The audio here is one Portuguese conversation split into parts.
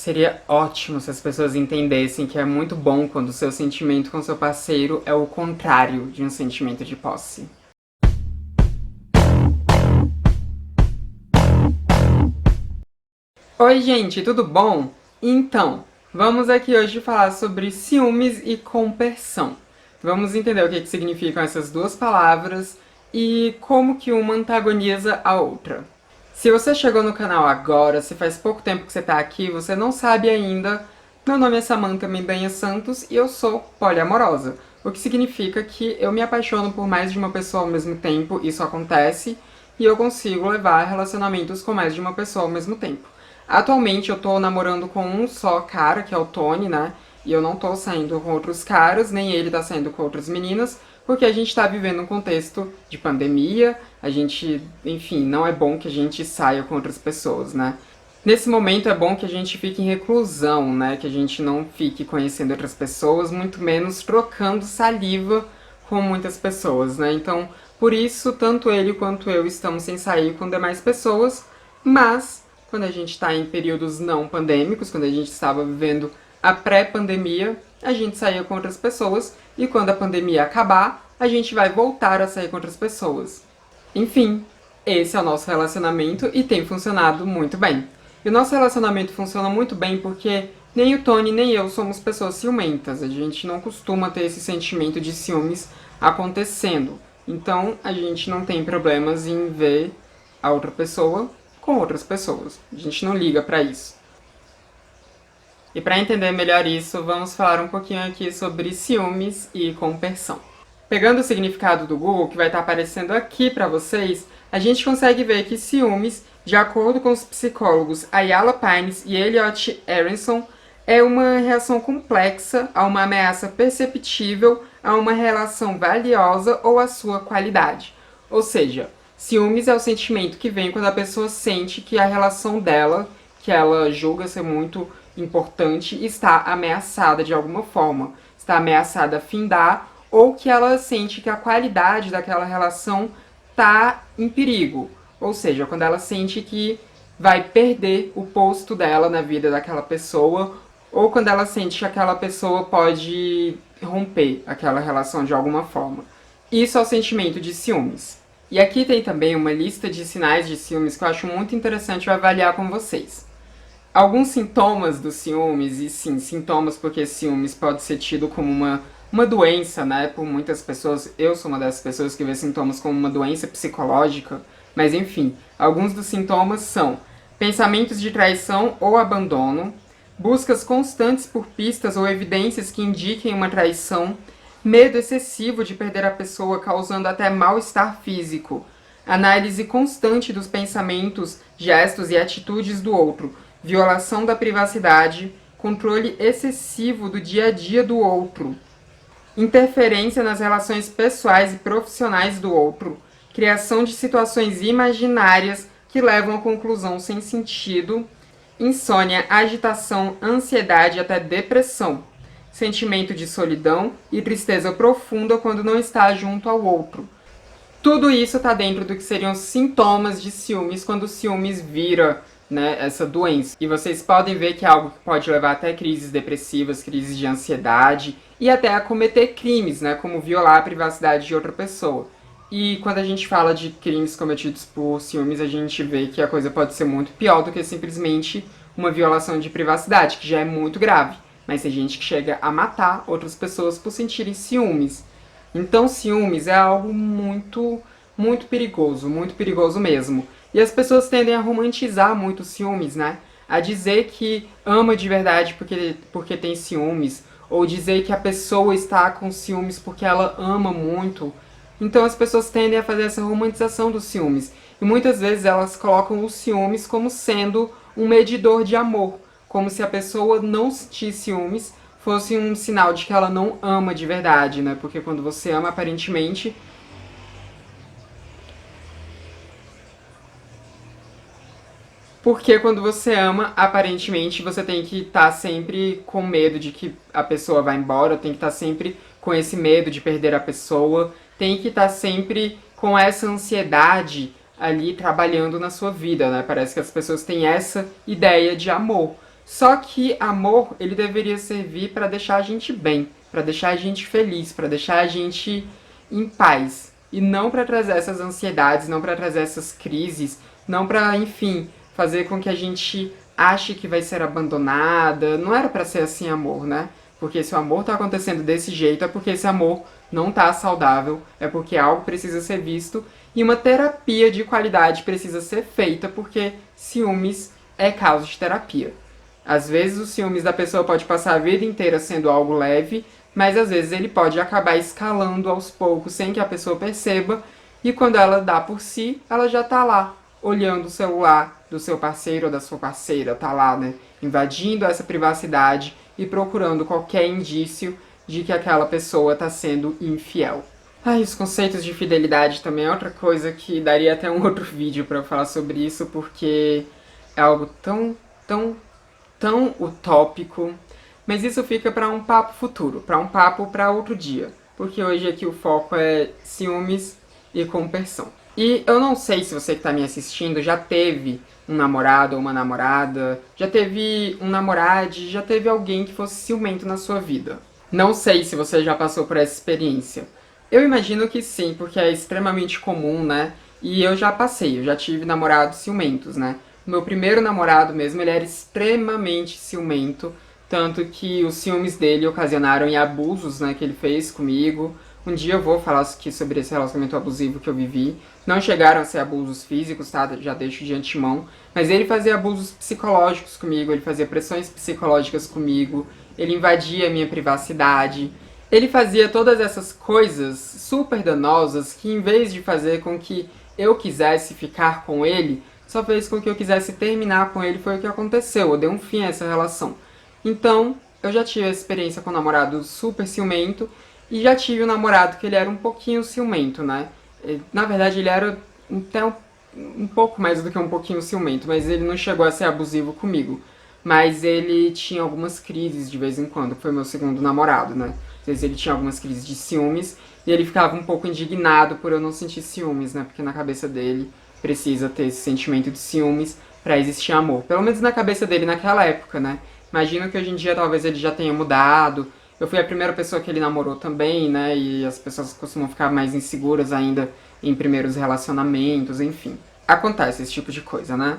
Seria ótimo se as pessoas entendessem que é muito bom quando o seu sentimento com seu parceiro é o contrário de um sentimento de posse. Oi, gente, tudo bom? Então, vamos aqui hoje falar sobre ciúmes e compersão. Vamos entender o que significam essas duas palavras e como que uma antagoniza a outra. Se você chegou no canal agora, se faz pouco tempo que você está aqui, você não sabe ainda, meu nome é Samantha Mendanha Santos e eu sou poliamorosa, o que significa que eu me apaixono por mais de uma pessoa ao mesmo tempo, isso acontece, e eu consigo levar relacionamentos com mais de uma pessoa ao mesmo tempo. Atualmente eu tô namorando com um só cara, que é o Tony, né? E eu não tô saindo com outros caras, nem ele tá saindo com outras meninas, porque a gente tá vivendo um contexto de pandemia, a gente, enfim, não é bom que a gente saia com outras pessoas, né? Nesse momento é bom que a gente fique em reclusão, né? Que a gente não fique conhecendo outras pessoas, muito menos trocando saliva com muitas pessoas, né? Então, por isso, tanto ele quanto eu estamos sem sair com demais pessoas, mas quando a gente está em períodos não pandêmicos, quando a gente estava vivendo a pré-pandemia, a gente saía com outras pessoas, e quando a pandemia acabar, a gente vai voltar a sair com outras pessoas. Enfim, esse é o nosso relacionamento e tem funcionado muito bem. E o nosso relacionamento funciona muito bem porque nem o Tony nem eu somos pessoas ciumentas. A gente não costuma ter esse sentimento de ciúmes acontecendo. Então a gente não tem problemas em ver a outra pessoa com outras pessoas. A gente não liga pra isso. E para entender melhor isso, vamos falar um pouquinho aqui sobre ciúmes e compersão. Pegando o significado do Google, que vai estar aparecendo aqui para vocês, a gente consegue ver que ciúmes, de acordo com os psicólogos Ayala Pines e Elliot Aronson, é uma reação complexa a uma ameaça perceptível a uma relação valiosa ou à sua qualidade. Ou seja, ciúmes é o sentimento que vem quando a pessoa sente que a relação dela, que ela julga ser muito importante, está ameaçada de alguma forma. Está ameaçada a findar, ou que ela sente que a qualidade daquela relação está em perigo. Ou seja, quando ela sente que vai perder o posto dela na vida daquela pessoa, ou quando ela sente que aquela pessoa pode romper aquela relação de alguma forma. Isso é o sentimento de ciúmes. E aqui tem também uma lista de sinais de ciúmes que eu acho muito interessante eu avaliar com vocês. Alguns sintomas dos ciúmes, e sim, sintomas porque ciúmes pode ser tido como uma doença, né? Por muitas pessoas, eu sou uma dessas pessoas que vê sintomas como uma doença psicológica, mas enfim, alguns dos sintomas são pensamentos de traição ou abandono, buscas constantes por pistas ou evidências que indiquem uma traição, medo excessivo de perder a pessoa, causando até mal-estar físico, análise constante dos pensamentos, gestos e atitudes do outro, violação da privacidade, controle excessivo do dia a dia do outro, interferência nas relações pessoais e profissionais do outro, criação de situações imaginárias que levam a conclusão sem sentido, insônia, agitação, ansiedade e até depressão, sentimento de solidão e tristeza profunda quando não está junto ao outro. Tudo isso está dentro do que seriam sintomas de ciúmes quando o ciúmes vira, né, essa doença. E vocês podem ver que é algo que pode levar até crises depressivas, crises de ansiedade e até a cometer crimes, né, como violar a privacidade de outra pessoa. E quando a gente fala de crimes cometidos por ciúmes, a gente vê que a coisa pode ser muito pior do que simplesmente uma violação de privacidade, que já é muito grave. Mas tem gente que chega a matar outras pessoas por sentirem ciúmes. Então, ciúmes é algo muito perigoso mesmo. E as pessoas tendem a romantizar muito ciúmes, né? A dizer que ama de verdade porque tem ciúmes, ou dizer que a pessoa está com ciúmes porque ela ama muito. Então as pessoas tendem a fazer essa romantização dos ciúmes. E muitas vezes elas colocam os ciúmes como sendo um medidor de amor. Como se a pessoa não sentir ciúmes fosse um sinal de que ela não ama de verdade, né? Porque quando você ama, aparentemente, porque quando você ama, aparentemente você tem que estar sempre com medo de que a pessoa vá embora, tem que estar sempre com esse medo de perder a pessoa, tem que estar sempre com essa ansiedade ali trabalhando na sua vida, né? Parece que as pessoas têm essa ideia de amor. Só que amor, ele deveria servir para deixar a gente bem, para deixar a gente feliz, para deixar a gente em paz. E não para trazer essas ansiedades, não para trazer essas crises, não para, enfim, fazer com que a gente ache que vai ser abandonada. Não era para ser assim amor, né? Porque se o amor tá acontecendo desse jeito, é porque esse amor não tá saudável, é porque algo precisa ser visto e uma terapia de qualidade precisa ser feita, porque ciúmes é causa de terapia. Às vezes os ciúmes da pessoa pode passar a vida inteira sendo algo leve, mas às vezes ele pode acabar escalando aos poucos sem que a pessoa perceba, e quando ela dá por si, ela já tá lá, olhando o celular do seu parceiro ou da sua parceira, tá lá, né, invadindo essa privacidade e procurando qualquer indício de que aquela pessoa tá sendo infiel. Ai, os conceitos de fidelidade também é outra coisa que daria até um outro vídeo para eu falar sobre isso, porque é algo tão utópico, mas isso fica para um papo futuro, para um papo para outro dia, porque hoje aqui o foco é ciúmes e compersão. E eu não sei se você que está me assistindo já teve um namorado ou uma namorada, já teve um namorado, já teve alguém que fosse ciumento na sua vida. Não sei se você já passou por essa experiência. Eu imagino que sim, porque é extremamente comum, né? E eu já passei, eu já tive namorados ciumentos, né? O meu primeiro namorado mesmo, ele era extremamente ciumento, tanto que os ciúmes dele ocasionaram em abusos, né, que ele fez comigo. Um dia eu vou falar aqui sobre esse relacionamento abusivo que eu vivi. Não chegaram a ser abusos físicos, tá? Já deixo de antemão. Mas ele fazia abusos psicológicos comigo, ele fazia pressões psicológicas comigo, ele invadia a minha privacidade. Ele fazia todas essas coisas super danosas que, em vez de fazer com que eu quisesse ficar com ele, só fez com que eu quisesse terminar com ele. Foi o que aconteceu, eu dei um fim a essa relação. Então, eu já tive a experiência com um namorado super ciumento e já tive um namorado que ele era um pouquinho ciumento, né? Na verdade, ele era até um pouco mais do que um pouquinho ciumento, mas ele não chegou a ser abusivo comigo. Mas ele tinha algumas crises de vez em quando, foi meu segundo namorado, né? Às vezes ele tinha algumas crises de ciúmes e ele ficava um pouco indignado por eu não sentir ciúmes, né? Porque na cabeça dele precisa ter esse sentimento de ciúmes para existir amor. Pelo menos na cabeça dele naquela época, né? Imagino que hoje em dia talvez ele já tenha mudado. Eu fui a primeira pessoa que ele namorou também, né? E as pessoas costumam ficar mais inseguras ainda em primeiros relacionamentos, enfim. Acontece esse tipo de coisa, né?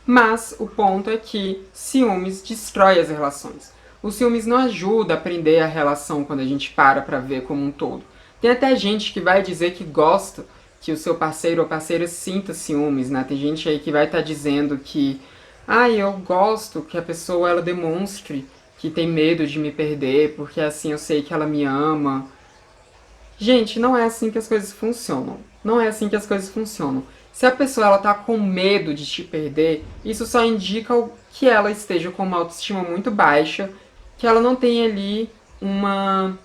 Mas o ponto é que ciúmes destrói as relações. O ciúmes não ajuda a prender a relação quando a gente para pra ver como um todo. Tem até gente que vai dizer que gosta que o seu parceiro ou parceira sinta ciúmes, né? Tem gente aí que vai estar dizendo que eu gosto que a pessoa ela demonstre que tem medo de me perder, porque assim eu sei que ela me ama. Gente, não é assim que as coisas funcionam. Não é assim que as coisas funcionam. Se a pessoa ela tá com medo de te perder, isso só indica que ela esteja com uma autoestima muito baixa, que ela não tem ali uma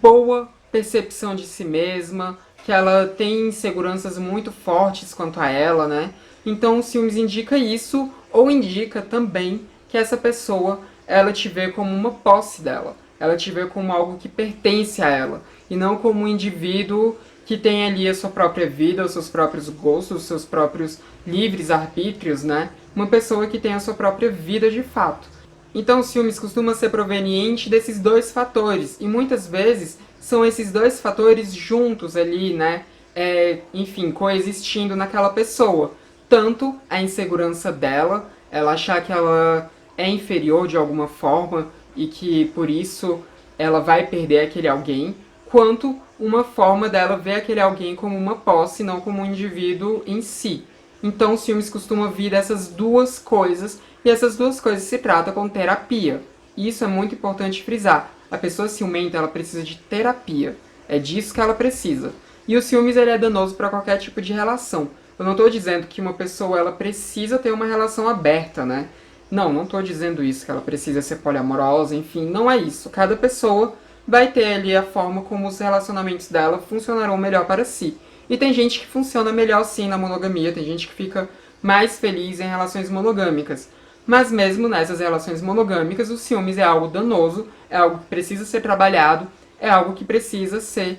boa percepção de si mesma, que ela tem inseguranças muito fortes quanto a ela, né? Então o ciúmes indica isso, ou indica também que essa pessoa ela te vê como uma posse dela, ela te vê como algo que pertence a ela, e não como um indivíduo que tem ali a sua própria vida, os seus próprios gostos, os seus próprios livres arbítrios, né? Uma pessoa que tem a sua própria vida de fato. Então os ciúmes costuma ser proveniente desses dois fatores, e muitas vezes são esses dois fatores juntos ali, né? Enfim, coexistindo naquela pessoa. Tanto a insegurança dela, ela achar que ela é inferior de alguma forma e que por isso ela vai perder aquele alguém, quanto uma forma dela ver aquele alguém como uma posse, não como um indivíduo em si. Então, os ciúmes costumam vir dessas duas coisas, e essas duas coisas se tratam com terapia. E isso é muito importante frisar. A pessoa ciumenta, ela precisa de terapia. É disso que ela precisa. E o ciúmes ele é danoso para qualquer tipo de relação. Eu não estou dizendo que uma pessoa ela precisa ter uma relação aberta, né? Não estou dizendo isso, que ela precisa ser poliamorosa, enfim, não é isso. Cada pessoa vai ter ali a forma como os relacionamentos dela funcionarão melhor para si. E tem gente que funciona melhor sim na monogamia, tem gente que fica mais feliz em relações monogâmicas. Mas mesmo nessas relações monogâmicas, o ciúmes é algo danoso, é algo que precisa ser trabalhado, é algo que precisa ser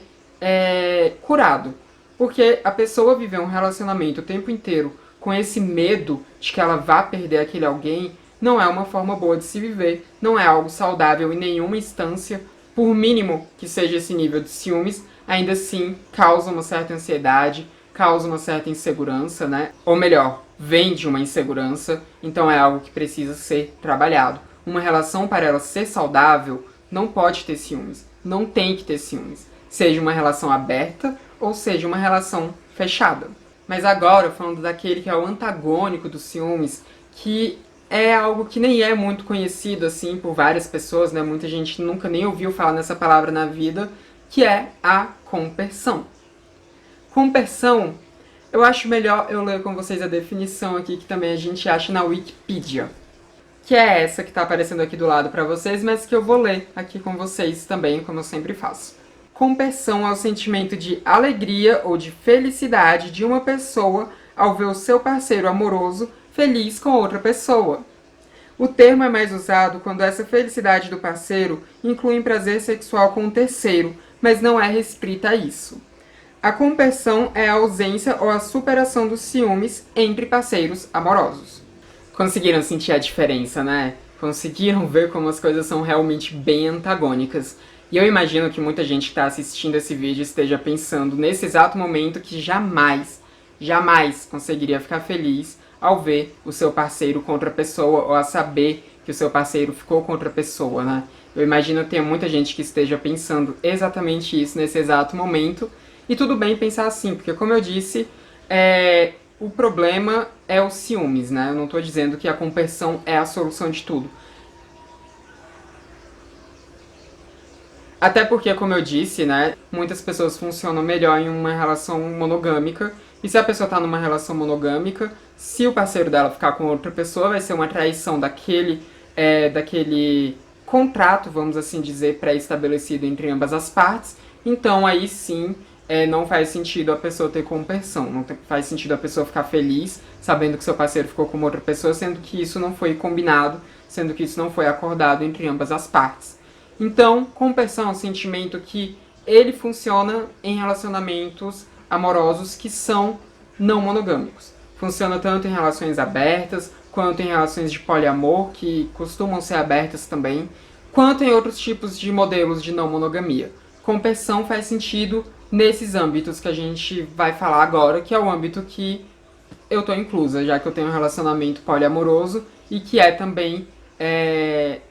curado. Porque a pessoa viver um relacionamento o tempo inteiro com esse medo de que ela vá perder aquele alguém, não é uma forma boa de se viver, não é algo saudável em nenhuma instância, por mínimo que seja esse nível de ciúmes, ainda assim causa uma certa ansiedade, causa uma certa insegurança, né? Ou melhor, vem de uma insegurança, então é algo que precisa ser trabalhado. Uma relação, para ela ser saudável, não pode ter ciúmes, não tem que ter ciúmes. Seja uma relação aberta ou seja uma relação fechada. Mas agora, falando daquele que é o antagônico dos ciúmes, que é algo que nem é muito conhecido assim por várias pessoas, né? Muita gente nunca nem ouviu falar nessa palavra na vida, que é a compersão. Compersão, eu acho melhor eu ler com vocês a definição aqui, que também a gente acha na Wikipedia, que é essa que está aparecendo aqui do lado para vocês, mas que eu vou ler aqui com vocês também, como eu sempre faço. Compersão é o sentimento de alegria ou de felicidade de uma pessoa ao ver o seu parceiro amoroso feliz com outra pessoa. O termo é mais usado quando essa felicidade do parceiro inclui um prazer sexual com um terceiro, mas não é restrita a isso. A compersão é a ausência ou a superação dos ciúmes entre parceiros amorosos. Conseguiram sentir a diferença, né? Conseguiram ver como as coisas são realmente bem antagônicas. E eu imagino que muita gente que está assistindo esse vídeo esteja pensando nesse exato momento que jamais conseguiria ficar feliz ao ver o seu parceiro com outra pessoa ou a saber que o seu parceiro ficou com outra pessoa, né? Eu imagino que tem muita gente que esteja pensando exatamente isso nesse exato momento. E tudo bem pensar assim, porque como eu disse, o problema é os ciúmes, né? Eu não estou dizendo que a compersão é a solução de tudo. Até porque, como eu disse, né, muitas pessoas funcionam melhor em uma relação monogâmica. E se a pessoa tá numa relação monogâmica, se o parceiro dela ficar com outra pessoa, vai ser uma traição daquele contrato, vamos assim dizer, pré-estabelecido entre ambas as partes. Então aí sim, não faz sentido a pessoa ter compersão. Não faz sentido a pessoa ficar feliz sabendo que seu parceiro ficou com outra pessoa, sendo que isso não foi combinado, sendo que isso não foi acordado entre ambas as partes. Então, compersão é um sentimento que ele funciona em relacionamentos amorosos que são não monogâmicos. Funciona tanto em relações abertas, quanto em relações de poliamor, que costumam ser abertas também, quanto em outros tipos de modelos de não monogamia. Compersão faz sentido nesses âmbitos que a gente vai falar agora, que é o âmbito que eu estou inclusa, já que eu tenho um relacionamento poliamoroso e que é também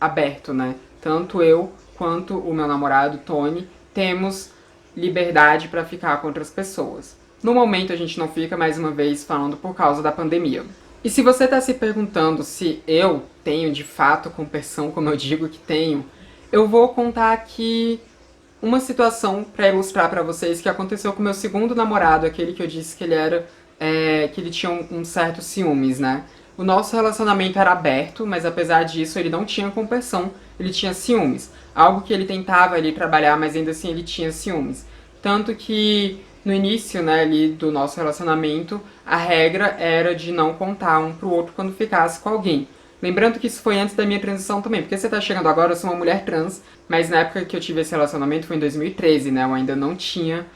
aberto, né? Tanto eu quanto o meu namorado, Tony, temos liberdade para ficar com outras pessoas. No momento a gente não fica, mais uma vez, falando por causa da pandemia. E se você está se perguntando se eu tenho de fato compersão, como eu digo que tenho, eu vou contar aqui uma situação para ilustrar para vocês que aconteceu com o meu segundo namorado, aquele que eu disse que ele era, que ele tinha um certo ciúmes, né? O nosso relacionamento era aberto, mas apesar disso ele não tinha compersão, ele tinha ciúmes. Algo que ele tentava ali trabalhar, mas ainda assim ele tinha ciúmes. Tanto que no início, né, ali do nosso relacionamento, a regra era de não contar um pro outro quando ficasse com alguém. Lembrando que isso foi antes da minha transição também, porque você tá chegando agora, eu sou uma mulher trans, mas na época que eu tive esse relacionamento foi em 2013, né, eu ainda não tinha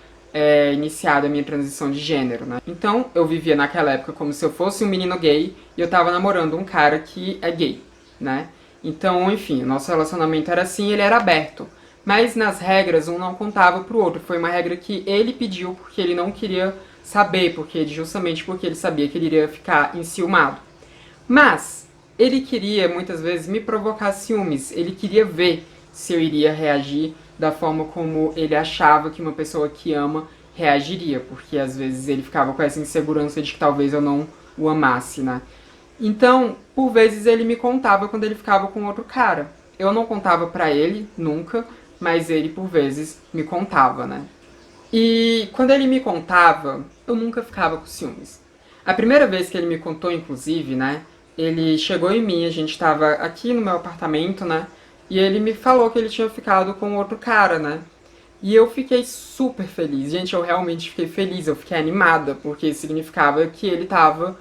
iniciado a minha transição de gênero, né. Então, eu vivia naquela época como se eu fosse um menino gay e eu tava namorando um cara que é gay, né. Então, enfim, o nosso relacionamento era assim, ele era aberto. Mas nas regras, um não contava pro outro. Foi uma regra que ele pediu porque ele não queria saber, justamente porque ele sabia que ele iria ficar enciumado. Mas ele queria, muitas vezes, me provocar ciúmes. Ele queria ver se eu iria reagir da forma como ele achava que uma pessoa que ama reagiria. Porque às vezes ele ficava com essa insegurança de que talvez eu não o amasse, né? Então, por vezes ele me contava quando ele ficava com outro cara. Eu não contava pra ele, nunca, mas ele por vezes me contava, né? E quando ele me contava, eu nunca ficava com ciúmes. A primeira vez que ele me contou, inclusive, né? Ele chegou em mim, a gente tava aqui no meu apartamento, né? E ele me falou que ele tinha ficado com outro cara, né? E eu fiquei super feliz. Gente, eu realmente fiquei feliz, eu fiquei animada, porque significava que ele tava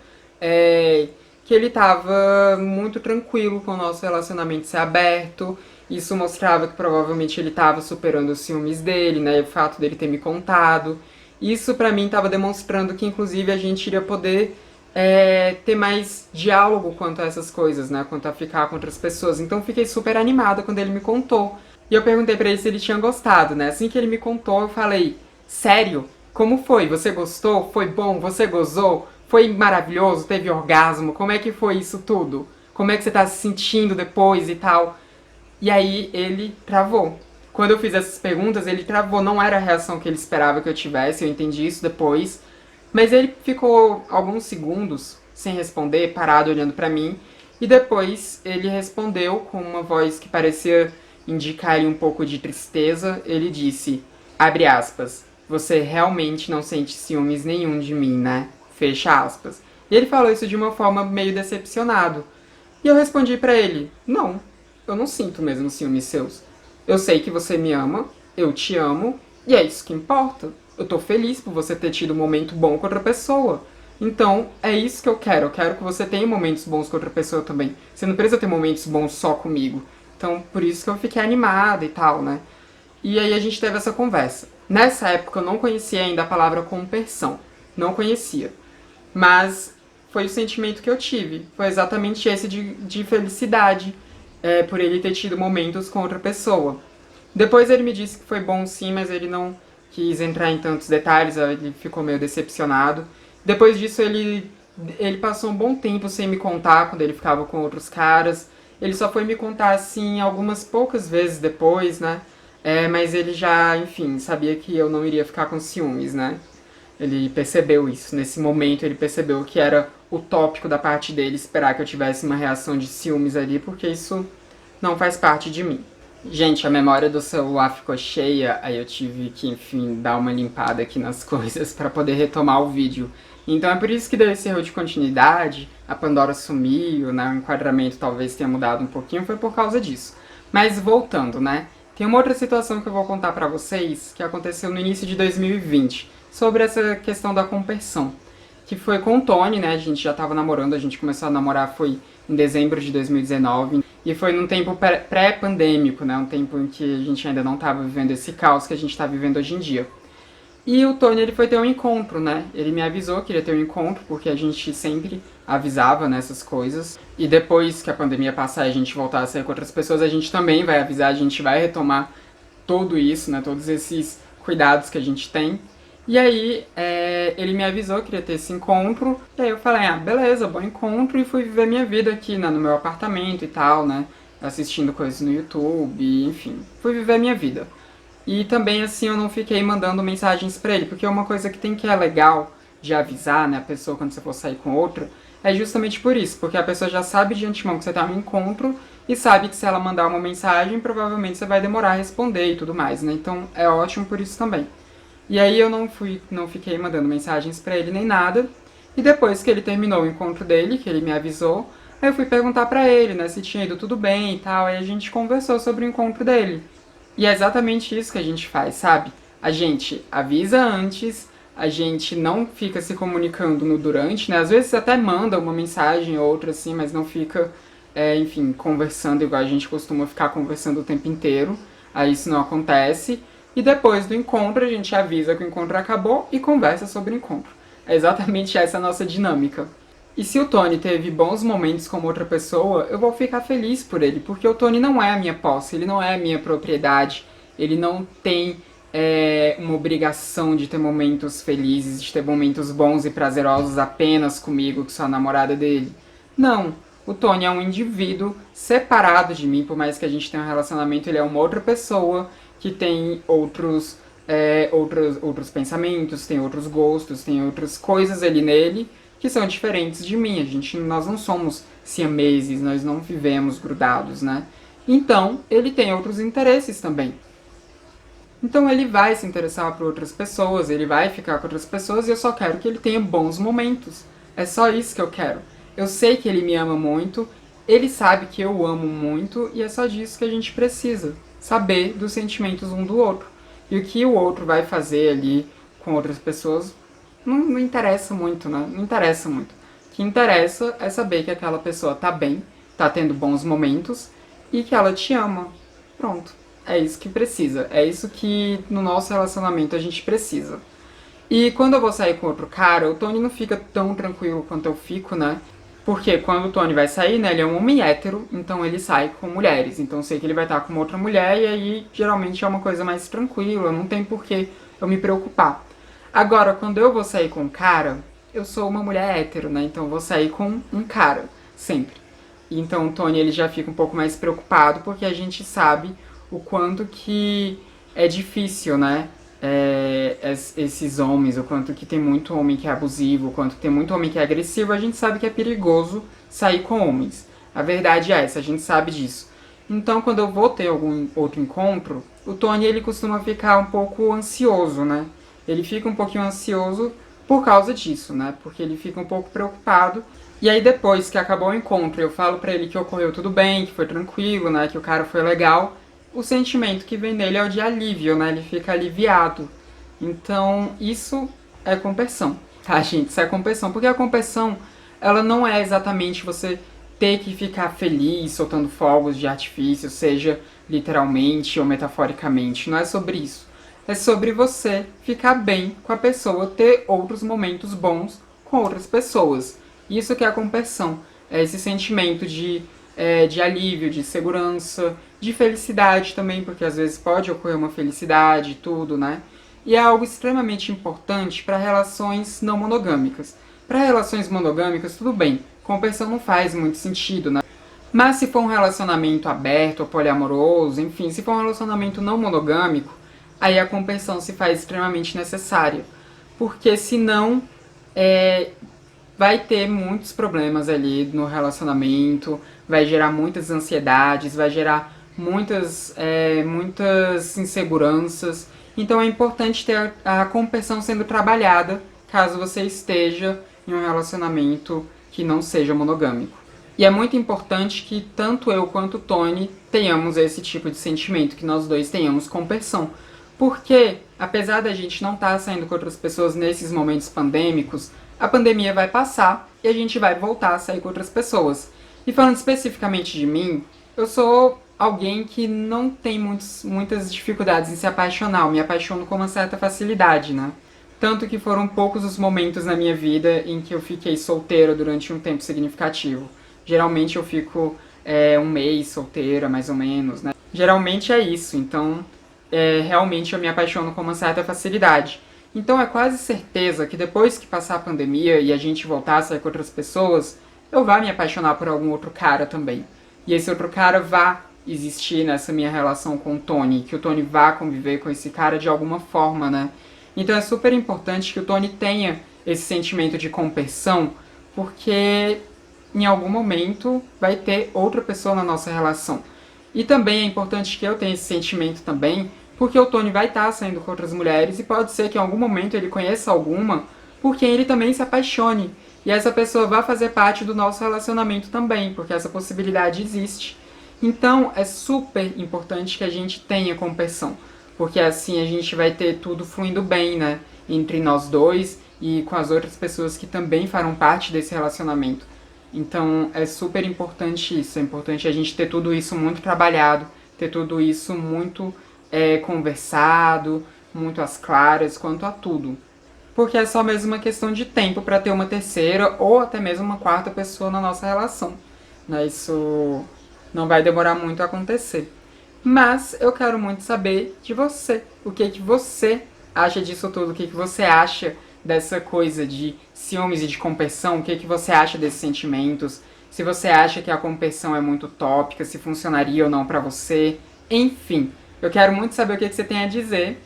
muito tranquilo com o nosso relacionamento ser aberto. Isso mostrava que provavelmente ele estava superando os ciúmes dele, né? O fato dele ter me contado. Isso pra mim estava demonstrando que inclusive a gente iria poder ter mais diálogo quanto a essas coisas, né? Quanto a ficar com outras pessoas. Então fiquei super animada quando ele me contou. E eu perguntei pra ele se ele tinha gostado, né? Assim que ele me contou, eu falei: sério? Como foi? Você gostou? Foi bom? Você gozou? Foi maravilhoso? Teve orgasmo? Como é que foi isso tudo? Como é que você tá se sentindo depois e tal? E aí ele travou. Quando eu fiz essas perguntas, ele travou. Não era a reação que ele esperava que eu tivesse, eu entendi isso depois. Mas ele ficou alguns segundos sem responder, parado olhando pra mim. E depois ele respondeu com uma voz que parecia indicar um pouco de tristeza. Ele disse, abre aspas, você realmente não sente ciúmes nenhum de mim, né? Fecha aspas. E ele falou isso de uma forma meio decepcionado. E eu respondi pra ele, não, eu não sinto mesmo ciúmes seus. Eu sei que você me ama, eu te amo, e é isso que importa. Eu tô feliz por você ter tido um momento bom com outra pessoa. Então, é isso que eu quero. Eu quero que você tenha momentos bons com outra pessoa também. Você não precisa ter momentos bons só comigo. Então, por isso que eu fiquei animada e tal, né? E aí a gente teve essa conversa. Nessa época eu não conhecia ainda a palavra compersão. Não conhecia. Mas foi o sentimento que eu tive. Foi exatamente esse de felicidade, por ele ter tido momentos com outra pessoa. Depois ele me disse que foi bom sim, mas ele não quis entrar em tantos detalhes, ele ficou meio decepcionado. Depois disso ele passou um bom tempo sem me contar quando ele ficava com outros caras. Ele só foi me contar assim algumas poucas vezes depois, né? Mas ele já, enfim, sabia que eu não iria ficar com ciúmes, né? Ele percebeu isso. Nesse momento ele percebeu que era utópico da parte dele esperar que eu tivesse uma reação de ciúmes ali, porque isso não faz parte de mim. Gente, a memória do celular ficou cheia, aí eu tive que, enfim, dar uma limpada aqui nas coisas para poder retomar o vídeo. Então é por isso que deu esse erro de continuidade, a Pandora sumiu, né, o enquadramento talvez tenha mudado um pouquinho, foi por causa disso. Mas voltando, né, tem uma outra situação que eu vou contar pra vocês, que aconteceu no início de 2020, sobre essa questão da compersão. Que foi com o Tony, né, a gente já tava namorando, a gente começou a namorar foi em dezembro de 2019, e foi num tempo pré-pandêmico, né, um tempo em que a gente ainda não estava vivendo esse caos que a gente está vivendo hoje em dia. E o Tony, ele foi ter um encontro, né, ele me avisou que iria ter um encontro, porque a gente sempre avisava nessas coisas, e depois que a pandemia passar e a gente voltar a sair com outras pessoas, a gente também vai avisar, a gente vai retomar tudo isso, né, todos esses cuidados que a gente tem. E aí, ele me avisou que iria ter esse encontro, e aí eu falei, ah, beleza, bom encontro, e fui viver minha vida aqui, né, no meu apartamento e tal, né, assistindo coisas no YouTube, enfim, fui viver minha vida. E também, assim, eu não fiquei mandando mensagens pra ele, porque uma coisa que tem que é legal de avisar, né, a pessoa quando você for sair com outra, é justamente por isso, porque a pessoa já sabe de antemão que você tá no encontro, e sabe que se ela mandar uma mensagem, provavelmente você vai demorar a responder e tudo mais, né, então é ótimo por isso também. E aí eu não fiquei mandando mensagens pra ele nem nada. E depois que ele terminou o encontro dele, que ele me avisou, aí eu fui perguntar pra ele, né, se tinha ido tudo bem e tal. Aí a gente conversou sobre o encontro dele. E é exatamente isso que a gente faz, sabe? A gente avisa antes, a gente não fica se comunicando no durante, né? Às vezes até manda uma mensagem ou outra assim, mas não fica, enfim, conversando igual a gente costuma ficar conversando o tempo inteiro. Aí isso não acontece. E depois do encontro a gente avisa que o encontro acabou e conversa sobre o encontro. É exatamente essa a nossa dinâmica. E se o Tony teve bons momentos com outra pessoa, eu vou ficar feliz por ele, porque o Tony não é a minha posse, ele não é a minha propriedade, ele não tem uma obrigação de ter momentos felizes, de ter momentos bons e prazerosos apenas comigo, que sou a namorada dele. Não, o Tony é um indivíduo separado de mim, por mais que a gente tenha um relacionamento, ele é uma outra pessoa que tem outros pensamentos, tem outros gostos, tem outras coisas ali nele que são diferentes de mim. Nós não somos siameses, nós não vivemos grudados, né? Então, ele tem outros interesses também. Então ele vai se interessar por outras pessoas, ele vai ficar com outras pessoas e eu só quero que ele tenha bons momentos. É só isso que eu quero. Eu sei que ele me ama muito, ele sabe que eu amo muito e é só disso que a gente precisa. Saber dos sentimentos um do outro. E o que o outro vai fazer ali com outras pessoas não interessa muito, né? Não interessa muito. O que interessa é saber que aquela pessoa tá bem, tá tendo bons momentos e que ela te ama. Pronto. É isso que precisa. É isso que no nosso relacionamento a gente precisa. E quando eu vou sair com outro cara, o Tony não fica tão tranquilo quanto eu fico, né? Porque quando o Tony vai sair, né, ele é um homem hétero, então ele sai com mulheres. Então eu sei que ele vai estar com outra mulher e aí geralmente é uma coisa mais tranquila, não tem por que eu me preocupar. Agora, quando eu vou sair com um cara, eu sou uma mulher hétero, né? Então eu vou sair com um cara, sempre. Então o Tony ele já fica um pouco mais preocupado porque a gente sabe o quanto que é difícil, né? Esses homens, o quanto que tem muito homem que é abusivo, o quanto tem muito homem que é agressivo, a gente sabe que é perigoso sair com homens. A verdade é essa, a gente sabe disso. Então, quando eu vou ter algum outro encontro, o Tony ele costuma ficar um pouco ansioso, né? Ele fica um pouquinho ansioso por causa disso, né? Porque ele fica um pouco preocupado. E aí depois que acabou o encontro, eu falo pra ele que ocorreu tudo bem, que foi tranquilo, né? Que o cara foi legal. O sentimento que vem nele é o de alívio, né? Ele fica aliviado. Então, isso é compersão, tá, gente? Isso é compersão. Porque a compersão, ela não é exatamente você ter que ficar feliz soltando fogos de artifício, seja literalmente ou metaforicamente. Não é sobre isso. É sobre você ficar bem com a pessoa, ter outros momentos bons com outras pessoas. Isso que é a compersão. É esse sentimento de alívio, de segurança, de felicidade também, porque às vezes pode ocorrer uma felicidade e tudo, né? E é algo extremamente importante para relações não monogâmicas. Para relações monogâmicas, tudo bem, compersão não faz muito sentido, né? Mas se for um relacionamento aberto ou poliamoroso, enfim, se for um relacionamento não monogâmico, aí a compersão se faz extremamente necessária. Porque senão é, vai ter muitos problemas ali no relacionamento, vai gerar muitas ansiedades, vai gerar muitas inseguranças. Então é importante ter a compreensão sendo trabalhada caso você esteja em um relacionamento que não seja monogâmico. E é muito importante que tanto eu quanto o Tony tenhamos esse tipo de sentimento, que nós dois tenhamos compreensão. Porque, apesar da gente não estar saindo com outras pessoas nesses momentos pandêmicos, a pandemia vai passar e a gente vai voltar a sair com outras pessoas. E falando especificamente de mim, eu sou alguém que não tem muitas dificuldades em se apaixonar. Eu me apaixono com uma certa facilidade, né? Tanto que foram poucos os momentos na minha vida em que eu fiquei solteira durante um tempo significativo. Geralmente eu fico um mês solteira, mais ou menos, né? Geralmente é isso, então realmente eu me apaixono com uma certa facilidade. Então é quase certeza que depois que passar a pandemia e a gente voltar a sair com outras pessoas, eu vá me apaixonar por algum outro cara também. E esse outro cara vá existir nessa minha relação com o Tony, que o Tony vá conviver com esse cara de alguma forma, né? Então é super importante que o Tony tenha esse sentimento de compersão, porque em algum momento vai ter outra pessoa na nossa relação. E também é importante que eu tenha esse sentimento também, porque o Tony vai estar saindo com outras mulheres e pode ser que em algum momento ele conheça alguma por quem ele também se apaixone. E essa pessoa vai fazer parte do nosso relacionamento também, porque essa possibilidade existe. Então é super importante que a gente tenha compreensão, porque assim a gente vai ter tudo fluindo bem, né? Entre nós dois e com as outras pessoas que também farão parte desse relacionamento. Então é super importante isso, é importante a gente ter tudo isso muito trabalhado, ter tudo isso muito conversado, muito às claras quanto a tudo. Porque é só mesmo uma questão de tempo para ter uma terceira ou até mesmo uma quarta pessoa na nossa relação. Né? Isso não vai demorar muito a acontecer. Mas eu quero muito saber de você. O que você acha disso tudo? O que você acha dessa coisa de ciúmes e de compersão? O que você acha desses sentimentos? Se você acha que a compersão é muito utópica, se funcionaria ou não pra você. Enfim, eu quero muito saber o que você tem a dizer.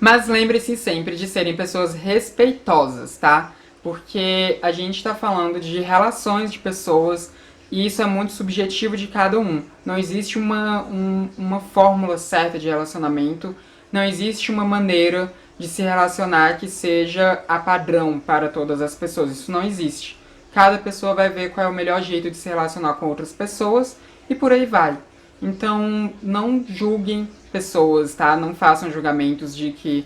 Mas lembre-se sempre de serem pessoas respeitosas, tá? Porque a gente está falando de relações de pessoas e isso é muito subjetivo de cada um. Não existe uma fórmula certa de relacionamento, não existe uma maneira de se relacionar que seja a padrão para todas as pessoas. Isso não existe. Cada pessoa vai ver qual é o melhor jeito de se relacionar com outras pessoas e por aí vai. Então, não julguem pessoas, tá? Não façam julgamentos de que,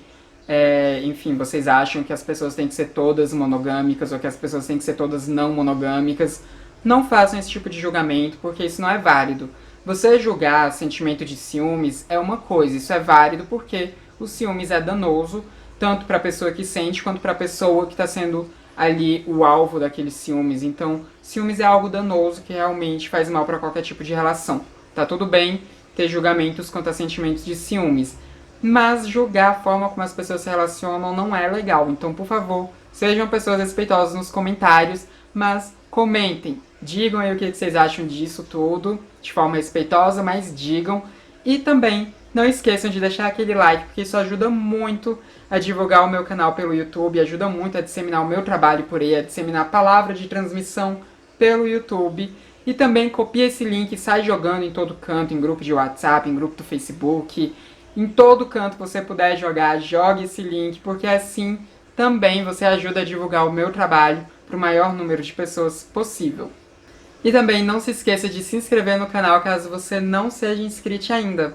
enfim, vocês acham que as pessoas têm que ser todas monogâmicas ou que as pessoas têm que ser todas não monogâmicas. Não façam esse tipo de julgamento, porque isso não é válido. Você julgar sentimento de ciúmes é uma coisa, isso é válido porque o ciúmes é danoso tanto para a pessoa que sente quanto para a pessoa que está sendo ali o alvo daqueles ciúmes. Então, ciúmes é algo danoso que realmente faz mal para qualquer tipo de relação. Tá tudo bem ter julgamentos quanto a sentimentos de ciúmes, mas julgar a forma como as pessoas se relacionam não é legal. Então, por favor, sejam pessoas respeitosas nos comentários, mas comentem, digam aí o que vocês acham disso tudo, de forma respeitosa, mas digam. E também não esqueçam de deixar aquele like, porque isso ajuda muito a divulgar o meu canal pelo YouTube, ajuda muito a disseminar o meu trabalho por aí, a disseminar a palavra de transmissão pelo YouTube. E também copia esse link e sai jogando em todo canto, em grupo de WhatsApp, em grupo do Facebook, em todo canto que você puder jogar, jogue esse link, porque assim também você ajuda a divulgar o meu trabalho para o maior número de pessoas possível. E também não se esqueça de se inscrever no canal caso você não seja inscrito ainda.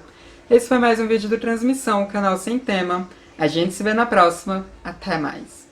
Esse foi mais um vídeo do Transmissão, canal sem tema. A gente se vê na próxima. Até mais!